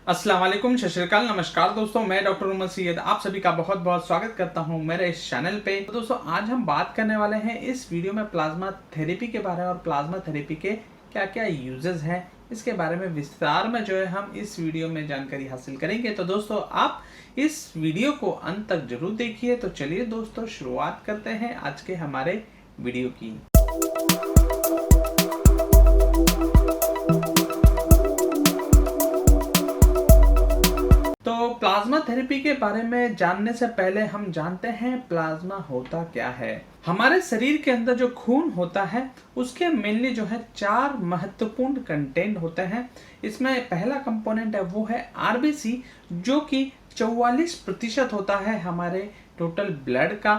अस्सलाम वालेकुम, सत श्री अकाल, नमस्कार दोस्तों। मैं डॉक्टर उमर सैयद आप सभी का बहुत बहुत स्वागत करता हूं मेरे इस चैनल पे। तो दोस्तों आज हम बात करने वाले हैं इस वीडियो में प्लाज्मा थेरेपी के बारे में और प्लाज्मा थेरेपी के क्या क्या यूजेस हैं, इसके बारे में विस्तार में जो है हम इस वीडियो में जानकारी हासिल करेंगे। तो दोस्तों आप इस वीडियो को अंत तक जरूर देखिए। तो चलिए दोस्तों शुरुआत करते हैं आज के हमारे वीडियो की। तो प्लाज्मा थेरेपी के बारे में जानने से पहले हम जानते हैं प्लाज्मा होता क्या है। हमारे शरीर के अंदर जो खून होता है उसके मेनली जो है 4 महत्वपूर्ण कंटेंट होते हैं। इसमें पहला कंपोनेंट है वो है आरबीसी, जो कि 44% होता है हमारे टोटल ब्लड का।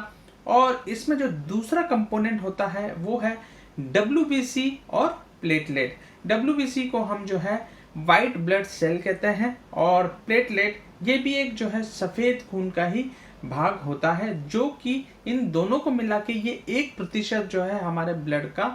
और इसमें जो दूसरा कंपोनेंट होता है वो है डब्ल्यूबीसी और प्लेटलेट। डब्ल्यूबीसी को हम जो है वाइट ब्लड सेल कहते हैं, और प्लेटलेट ये भी एक जो है सफेद खून का ही भाग होता है, जो कि इन दोनों को मिला के ये 1% जो है हमारे ब्लड का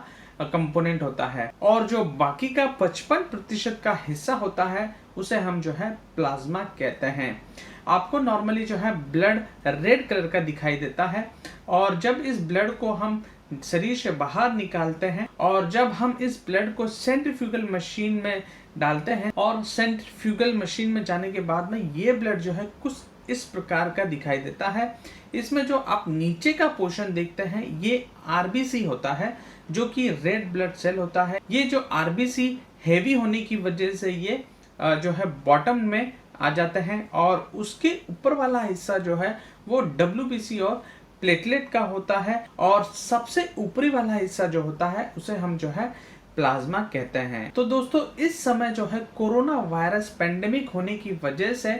कंपोनेंट होता है। और जो बाकी का 55% का हिस्सा होता है उसे हम जो है प्लाज्मा कहते हैं। आपको नॉर्मली जो है ब्लड रेड कलर का दिखाई देता है, और जब इस ब्लड को हम शरीर से बाहर निकालते हैं और जब हम इस ब्लड को सेंट्रीफ्यूगल मशीन में डालते हैं, और सेंट्रीफ्यूगल मशीन में जाने के बाद में ये ब्लड जो है कुछ इस प्रकार का दिखाई देता है। इसमें जो आप नीचे का पोर्शन देखते हैं ये आरबीसी होता है, जो कि रेड ब्लड सेल होता है। ये जो आरबीसी हेवी होने की वजह से ये जो है बॉटम में आ जाते हैं, और उसके ऊपर वाला हिस्सा जो है वो डब्ल्यूबीसी और प्लेटलेट का होता है, और सबसे ऊपरी वाला हिस्सा जो होता है उसे हम जो है प्लाज्मा कहते हैं। तो दोस्तों इस समय जो है कोरोना वायरस पेंडेमिक होने की वजह से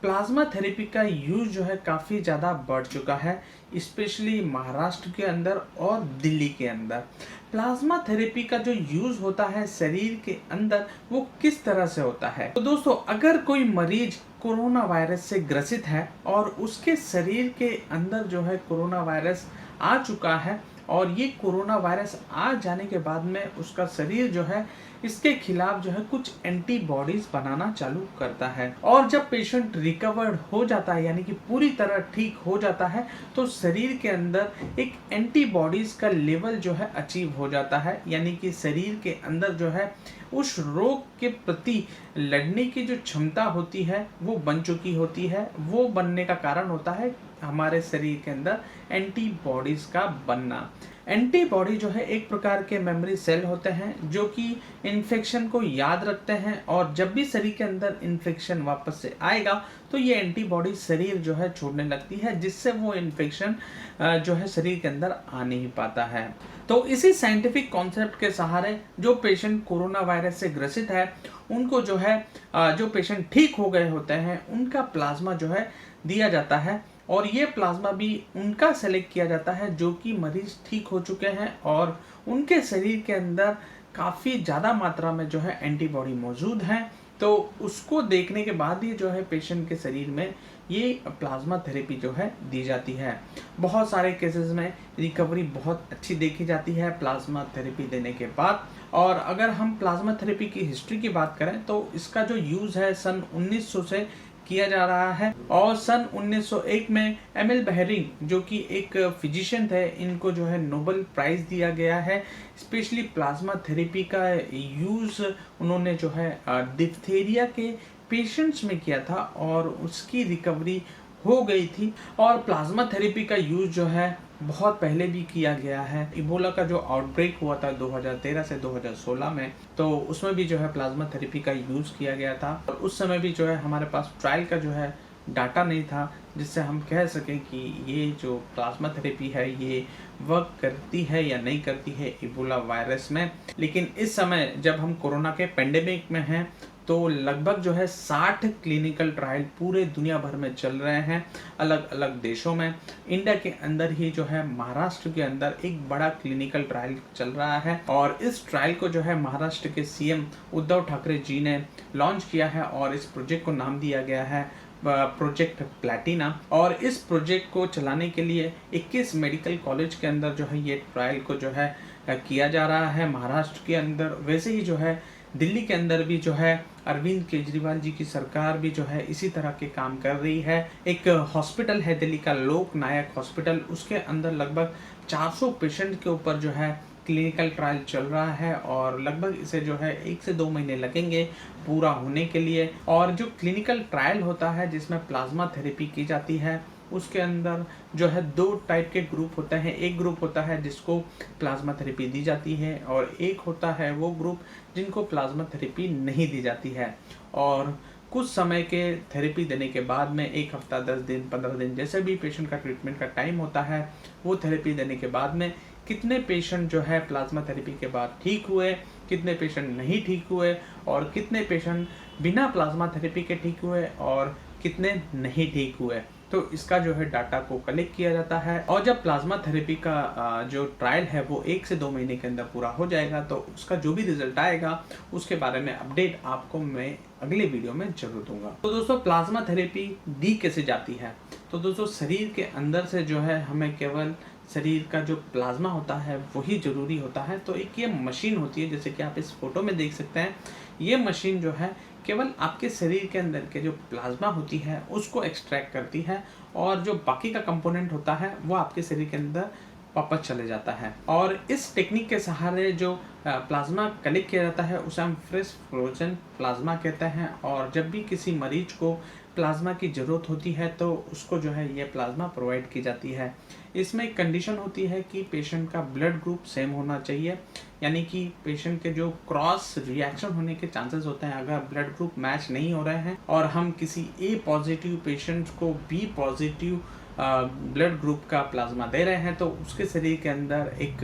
प्लाज्मा थेरेपी का यूज जो है काफ़ी ज़्यादा बढ़ चुका है, स्पेशली महाराष्ट्र के अंदर और दिल्ली के अंदर। प्लाज्मा थेरेपी का जो यूज होता है शरीर के अंदर वो किस तरह से होता है। तो दोस्तों अगर कोई मरीज कोरोना वायरस से ग्रसित है और उसके शरीर के अंदर जो है कोरोना वायरस आ चुका है, और ये कोरोना वायरस आ जाने के बाद में उसका शरीर जो है इसके खिलाफ जो है कुछ एंटीबॉडीज बनाना चालू करता है, और जब पेशेंट रिकवर्ड हो जाता है यानी कि पूरी तरह ठीक हो जाता है, तो शरीर के अंदर एक एंटीबॉडीज का लेवल जो है अचीव हो जाता है, यानी कि शरीर के अंदर जो है उस रोग के प्रति लड़ने की जो क्षमता होती है वो बन चुकी होती है। वो बनने का कारण होता है हमारे शरीर के अंदर एंटीबॉडीज का बनना। एंटीबॉडी जो है एक प्रकार के मेमोरी सेल होते हैं जो कि इन्फेक्शन को याद रखते हैं, और जब भी शरीर के अंदर इन्फेक्शन वापस से आएगा तो ये एंटीबॉडी शरीर जो है छोड़ने लगती है, जिससे वो इन्फेक्शन जो है शरीर के अंदर आ नहीं पाता है। तो इसी साइंटिफिक कॉन्सेप्ट के सहारे जो पेशेंट कोरोना वायरस से ग्रसित है उनको जो है जो पेशेंट ठीक हो गए होते हैं उनका प्लाज्मा जो है दिया जाता है, और ये प्लाज्मा भी उनका सेलेक्ट किया जाता है जो कि मरीज ठीक हो चुके हैं और उनके शरीर के अंदर काफ़ी ज़्यादा मात्रा में जो है एंटीबॉडी मौजूद हैं। तो उसको देखने के बाद ही जो है पेशेंट के शरीर में ये प्लाज्मा थेरेपी जो है दी जाती है। बहुत सारे केसेस में रिकवरी बहुत अच्छी देखी जाती है प्लाज्मा थेरेपी देने के बाद। और अगर हम प्लाज्मा थेरेपी की हिस्ट्री की बात करें तो इसका जो यूज़ है सन 1900 से किया जा रहा है, और सन 1901 में एमिल बेहरिंग जो कि एक फिजिशियन थे, इनको जो है नोबेल प्राइज़ दिया गया है। स्पेशली प्लाज्मा थेरेपी का यूज़ उन्होंने जो है डिप्थीरिया के पेशेंट्स में किया था, और उसकी रिकवरी हो गई थी। और प्लाज्मा थेरेपी का यूज़ जो है बहुत पहले भी किया गया है। इबोला का जो आउटब्रेक हुआ था 2013 से 2016 में, तो उसमें भी जो है प्लाज्मा थेरेपी का यूज़ किया गया था, और उस समय भी जो है हमारे पास ट्रायल का जो है डाटा नहीं था जिससे हम कह सकें कि ये जो प्लाज्मा थेरेपी है ये वर्क करती है या नहीं करती है इबोला वायरस में। लेकिन इस समय जब हम कोरोना के पेंडेमिक में हैं तो लगभग जो है 60 क्लिनिकल ट्रायल पूरे दुनिया भर में चल रहे हैं अलग अलग देशों में। इंडिया के अंदर ही जो है महाराष्ट्र के अंदर एक बड़ा क्लिनिकल ट्रायल चल रहा है, और इस ट्रायल को जो है महाराष्ट्र के सीएम उद्धव ठाकरे जी ने लॉन्च किया है, और इस प्रोजेक्ट को नाम दिया गया है प्रोजेक्ट प्लैटिना। और इस प्रोजेक्ट को चलाने के लिए 21 मेडिकल कॉलेज के अंदर जो है ये ट्रायल को जो है किया जा रहा है महाराष्ट्र के अंदर। वैसे ही जो है दिल्ली के अंदर भी जो है अरविंद केजरीवाल जी की सरकार भी जो है इसी तरह के काम कर रही है। एक हॉस्पिटल है दिल्ली का लोक नायक हॉस्पिटल, उसके अंदर लगभग 400 पेशेंट के ऊपर जो है क्लिनिकल ट्रायल चल रहा है और लगभग इसे जो है 1 से 2 महीने लगेंगे पूरा होने के लिए। और जो क्लिनिकल ट्रायल होता है जिसमें प्लाज्मा थेरेपी की जाती है, उसके अंदर जो है 2 टाइप के ग्रुप होते हैं। एक ग्रुप होता है जिसको प्लाज्मा थेरेपी दी जाती है और एक होता है वो ग्रुप जिनको प्लाज्मा थेरेपी नहीं दी जाती है। और कुछ समय के थेरेपी देने के बाद में 1 हफ्ता, 10 दिन, 15 दिन, जैसे भी पेशेंट का ट्रीटमेंट का टाइम होता है, वो थेरेपी देने के बाद में कितने पेशेंट जो है प्लाज्मा थेरेपी के बाद ठीक हुए, कितने पेशेंट नहीं ठीक हुए और कितने पेशेंट बिना प्लाज्मा थेरेपी के ठीक हुए और कितने नहीं ठीक हुए, तो इसका जो है डाटा को कलेक्ट किया जाता है। और जब प्लाज्मा थेरेपी का जो ट्रायल है वो 1 से 2 महीने के अंदर पूरा हो जाएगा, तो उसका जो भी रिजल्ट आएगा उसके बारे में अपडेट आपको मैं अगले वीडियो में जरूर दूंगा। तो दोस्तों, प्लाज्मा थेरेपी दी कैसे जाती है? तो दोस्तों, शरीर के अंदर से जो है हमें केवल शरीर का जो प्लाज्मा होता है वही जरूरी होता है। तो एक ये मशीन होती है, जैसे कि आप इस फोटो में देख सकते हैं, ये मशीन जो है केवल आपके शरीर के अंदर के जो प्लाज्मा होती है उसको एक्सट्रैक्ट करती है और जो बाकी का कंपोनेंट होता है वो आपके शरीर के अंदर वापस चले जाता है। और इस टेक्निक के सहारे जो प्लाज्मा कलेक्ट किया जाता है उसे हम फ्रेश फ्रोजन प्लाज्मा कहते हैं। और जब भी किसी मरीज को प्लाज्मा की ज़रूरत होती है तो उसको जो है ये प्लाज्मा प्रोवाइड की जाती है। इसमें एक कंडीशन होती है कि पेशेंट का ब्लड ग्रुप सेम होना चाहिए, यानी कि पेशेंट के जो क्रॉस रिएक्शन होने के चांसेस होते हैं, अगर ब्लड ग्रुप मैच नहीं हो रहे हैं और हम किसी ए पॉजिटिव पेशेंट को बी पॉजिटिव ब्लड ग्रुप का प्लाज्मा दे रहे हैं, तो उसके शरीर के अंदर एक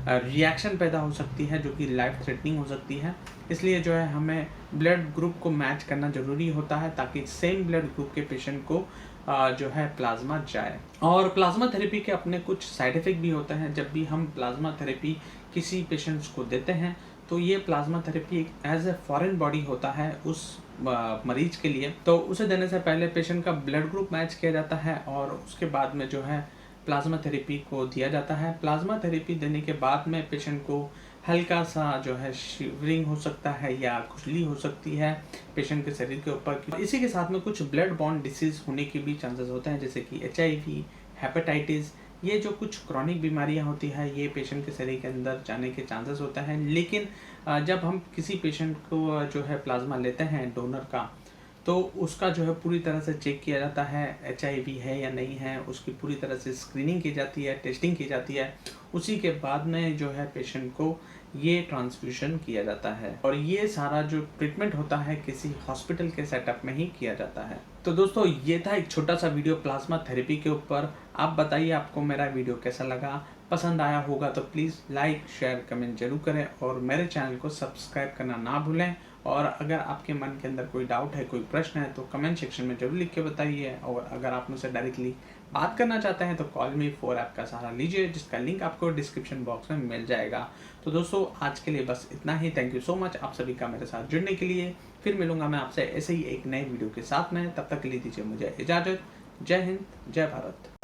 रिएक्शन पैदा हो सकती है जो कि लाइफ थ्रेटनिंग हो सकती है। इसलिए जो है हमें ब्लड ग्रुप को मैच करना ज़रूरी होता है ताकि सेम ब्लड ग्रुप के पेशेंट को जो है प्लाज्मा जाए। और प्लाज्मा थेरेपी के अपने कुछ साइड इफ़ेक्ट भी होते हैं। जब भी हम प्लाज्मा थेरेपी किसी पेशेंट्स को देते हैं तो ये प्लाज्मा थेरेपी एक एज ए फॉरेन बॉडी होता है उस मरीज के लिए। तो उसे देने से पहले पेशेंट का ब्लड ग्रुप मैच किया जाता है और उसके बाद में जो है प्लाज्मा थेरेपी को दिया जाता है। प्लाज्मा थेरेपी देने के बाद में पेशेंट को हल्का सा जो है शिवरिंग हो सकता है या खुजली हो सकती है पेशेंट के शरीर के ऊपर। इसी के साथ में कुछ ब्लड बॉर्न डिसीज होने के भी चांसेस होते हैं, जैसे कि HIV, हेपेटाइटिस, ये जो कुछ क्रॉनिक बीमारियां होती है ये पेशेंट के शरीर के अंदर जाने के चांसेस होते हैं। लेकिन जब हम किसी पेशेंट को जो है प्लाज्मा लेते हैं डोनर का, तो उसका जो है पूरी तरह से चेक किया जाता है HIV है या नहीं है, उसकी पूरी तरह से स्क्रीनिंग की जाती है, टेस्टिंग की जाती है। उसी के बाद में जो है पेशेंट को ये ट्रांसफ्यूजन किया जाता है और ये सारा जो ट्रीटमेंट होता है किसी हॉस्पिटल के सेटअप में ही किया जाता है। तो दोस्तों, ये था एक छोटा सा वीडियो प्लाज्मा थेरेपी के ऊपर। आप बताइए आपको मेरा वीडियो कैसा लगा, पसंद आया होगा तो प्लीज़ लाइक, शेयर, कमेंट जरूर करें और मेरे चैनल को सब्सक्राइब करना ना भूलें। और अगर आपके मन के अंदर कोई डाउट है, कोई प्रश्न है तो कमेंट सेक्शन में जरूर लिख के बताइए। और अगर आप मुझसे डायरेक्टली बात करना चाहते हैं तो कॉल मी 4 ऐप का सहारा लीजिए, जिसका लिंक आपको डिस्क्रिप्शन बॉक्स में मिल जाएगा। तो दोस्तों, आज के लिए बस इतना ही। थैंक यू सो मच आप सभी का मेरे साथ जुड़ने के लिए। फिर मिलूंगा मैं आपसे ऐसे ही एक नए वीडियो के साथ में। तब तक के लिए दीजिए मुझे इजाज़त। जय हिंद, जय भारत।